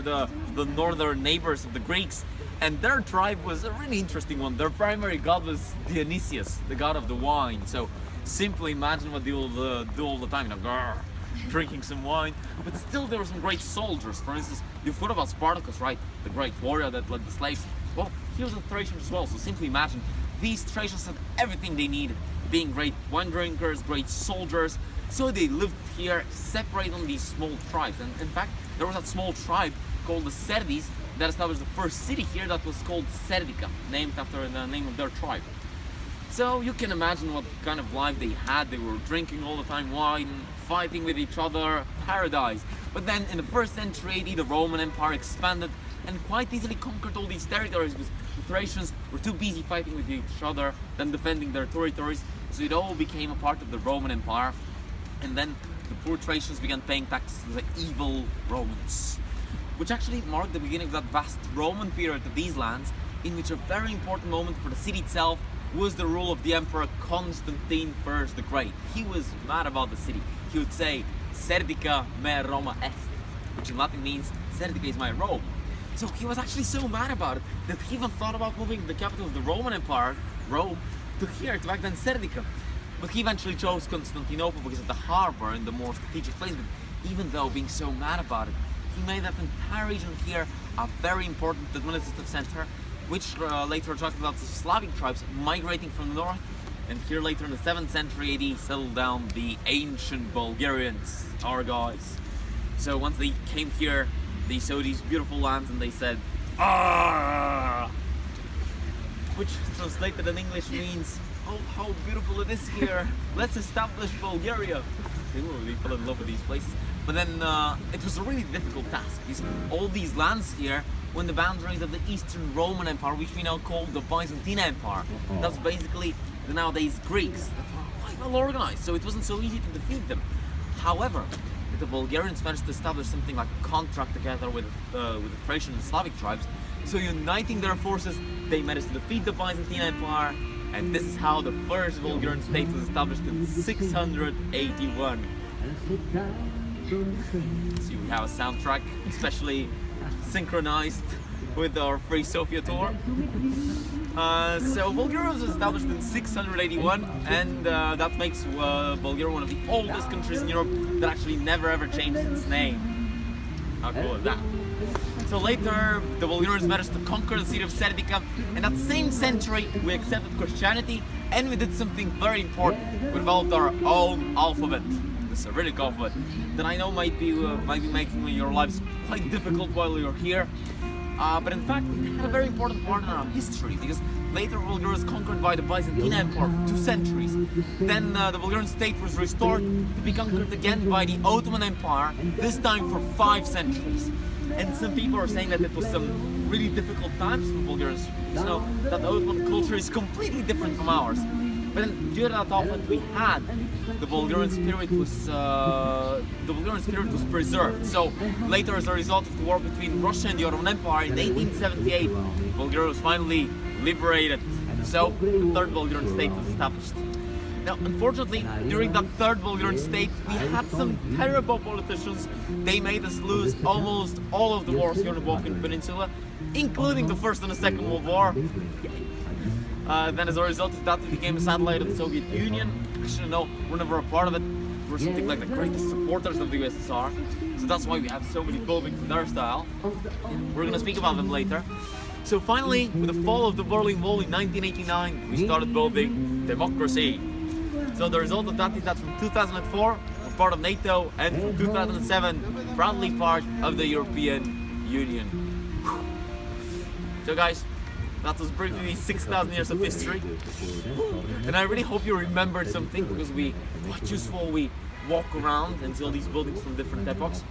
the northern neighbors of the Greeks, and their tribe was a really interesting one. Their primary god was Dionysius, the god of the wine. So simply imagine what they will do all the time, grrr, drinking some wine. But still there were some great soldiers. For instance, you've heard about Spartacus, right? The great warrior that led the slaves. Well, he was a Thracian as well, so simply imagine these Thracians had everything they needed, being great wine drinkers, great soldiers. So they lived here, separated on these small tribes. And in fact, there was that small tribe called the Serdis that established the first city here that was called Serdica, named after the name of their tribe. So you can imagine what kind of life they had. They were drinking all the time wine, fighting with each other, paradise. But then in the 1st century AD, the Roman Empire expanded and quite easily conquered all these territories, because the Thracians were too busy fighting with each other than defending their territories. So it all became a part of the Roman Empire. And then the poor Thracians began paying taxes to the evil Romans, which actually marked the beginning of that vast Roman period of these lands, in which a very important moment for the city itself was the rule of the Emperor Constantine I the Great. He was mad about the city. He would say, Serdica me Roma est, which in Latin means, Serdica is my Rome. So he was actually so mad about it that he even thought about moving the capital of the Roman Empire, Rome, to here, to back then Serdica. But he eventually chose Constantinople because of the harbor and the more strategic place. But even though being so mad about it, he made that entire region here a very important administrative center, which later attracted lots of Slavic tribes migrating from the north. And here later in the 7th century AD settled down the ancient Bulgarians, our guys. So once they came here, they saw these beautiful lands and they said, "Ah!" Which translated in English means, "Oh, how beautiful it is here. Let's establish Bulgaria." They fell in love with these places. But then it was a really difficult task, because all these lands here were in the boundaries of the Eastern Roman Empire, which we now call the Byzantine Empire. That's basically the nowadays Greeks that were quite well organized, so it wasn't so easy to defeat them. However, the Bulgarians managed to establish something like a contract together with the Thracian and Slavic tribes. So uniting their forces, they managed to defeat the Byzantine Empire, and this is how the first Bulgarian state was established in 681. So we have a soundtrack, especially synchronized with our Free Sofia tour. So Bulgaria was established in 681, and that makes Bulgaria one of the oldest countries in Europe that actually never ever changed its name. How cool is that? So later, the Bulgarians managed to conquer the city of Serdica, and that same century we accepted Christianity, and we did something very important. We developed our own alphabet, the Cyrillic alphabet, that I know might be making your lives quite difficult while you're here. But in fact, it had a very important part in our history, because later Bulgaria was conquered by the Byzantine Empire for 2 centuries. Then the Bulgarian state was restored to be conquered again by the Ottoman Empire, this time for 5 centuries. And some people are saying that it was some really difficult times for Bulgarians. You know, that Ottoman culture is completely different from ours. But then, due to that alphabet we had, the Bulgarian spirit was preserved. So later, as a result of the war between Russia and the Ottoman Empire in 1878, Bulgaria was finally liberated. So the third Bulgarian state was established. Now, unfortunately, during that third Bulgarian state, we had some terrible politicians. They made us lose almost all of the wars here on the Balkan Peninsula, including the First and the Second World War. Then as a result of that, we became a satellite of the Soviet Union. Actually, no, we're never a part of it. We're something like the greatest supporters of the USSR. So that's why we have so many buildings in their style. We're going to speak about them later. So finally, with the fall of the Berlin Wall in 1989, we started building democracy. So the result of that is that from 2004, we're part of NATO, and from 2007, proudly part of the European Union. So guys, that was briefly 6,000 years of history. And I really hope you remembered something, because quite useful, we walk around and see all these buildings from different epochs.